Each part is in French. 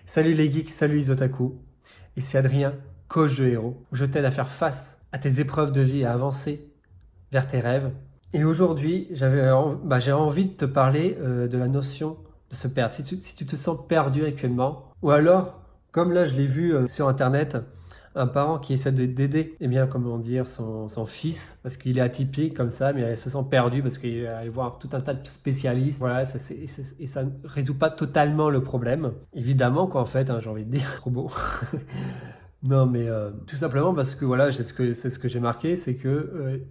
Salut les geeks, salut les otaku. Ici Adrien, coach de héros, où je t'aide à faire face à tes épreuves de vie et à avancer vers tes rêves. Et aujourd'hui, j'ai envie de te parler de la notion de se perdre. Si tu te sens perdu actuellement, ou alors, comme là je l'ai vu sur internet, un parent qui essaie d'aider, eh bien, comment dire, son fils, parce qu'il est atypique comme ça, mais il se sent perdu parce qu'il va aller voir tout un tas de spécialistes. Voilà, et ça ne résout pas totalement le problème. Évidemment, quoi, en fait, hein, j'ai envie de dire, trop beau. Non, mais tout simplement parce que voilà, c'est ce que j'ai marqué, c'est que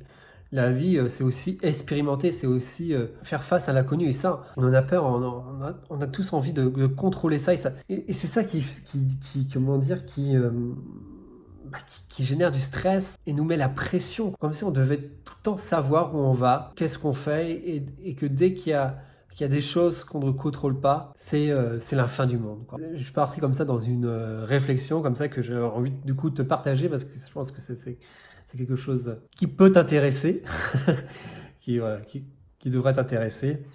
la vie, c'est aussi expérimenter, c'est aussi faire face à l'inconnu. Et ça, on en a peur, on a tous envie de contrôler ça. Et c'est ça comment dire, qui génère du stress et nous met la pression. Comme si on devait tout le temps savoir où on va, qu'est-ce qu'on fait, et que dès qu'il y a des choses qu'on ne contrôle pas, c'est la fin du monde, quoi. Je suis parti comme ça dans une réflexion comme ça que j'ai envie du coup de te partager parce que je pense que c'est quelque chose qui peut t'intéresser, voilà, qui devrait t'intéresser.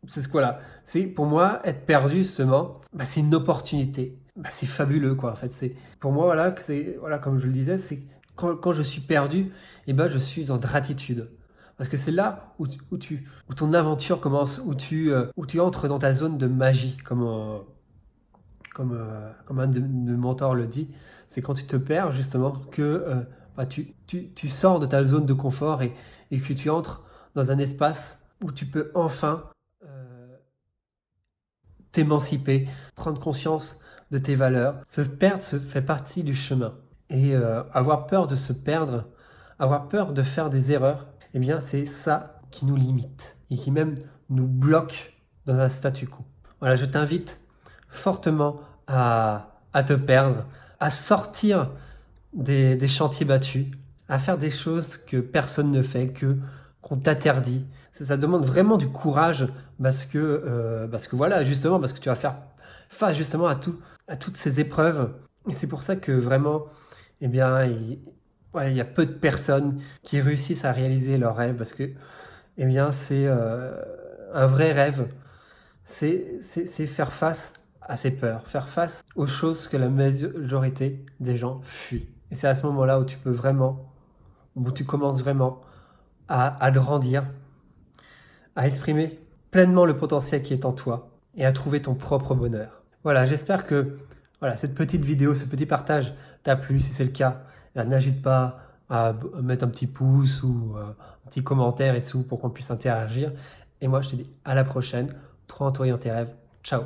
C'est ce là. C'est pour moi être perdu justement, c'est une opportunité. C'est fabuleux quoi. En fait, c'est pour moi voilà, voilà comme je le disais, c'est quand je suis perdu, je suis en gratitude. Parce que c'est là où ton aventure commence, où tu entres dans ta zone de magie, comme un de mes mentors le dit. C'est quand tu te perds justement que tu sors de ta zone de confort et que tu entres dans un espace où tu peux enfin t'émanciper, prendre conscience de tes valeurs. Se perdre fait partie du chemin. Et avoir peur de se perdre, avoir peur de faire des erreurs, eh bien c'est ça qui nous limite et qui même nous bloque dans un statu quo. Voilà, je t'invite fortement à te perdre, à sortir des chantiers battus, à faire des choses que personne ne fait, qu'on t'interdit. Ça demande vraiment du courage parce que voilà, justement, parce que tu vas faire face justement à toutes ces épreuves. Et c'est pour ça que vraiment, eh bien, ouais, il y a peu de personnes qui réussissent à réaliser leurs rêves parce que, eh bien, c'est un vrai rêve. C'est faire face à ses peurs, faire face aux choses que la majorité des gens fuient. Et c'est à ce moment-là où tu peux vraiment, où tu commences vraiment à grandir, à exprimer pleinement le potentiel qui est en toi et à trouver ton propre bonheur. Voilà, j'espère que voilà, cette petite vidéo, ce petit partage t'a plu. Si c'est le cas, n'hésite pas à mettre un petit pouce ou un petit commentaire et tout pour qu'on puisse interagir. Et moi, je te dis à la prochaine. Trop en toi et en tes rêves. Ciao.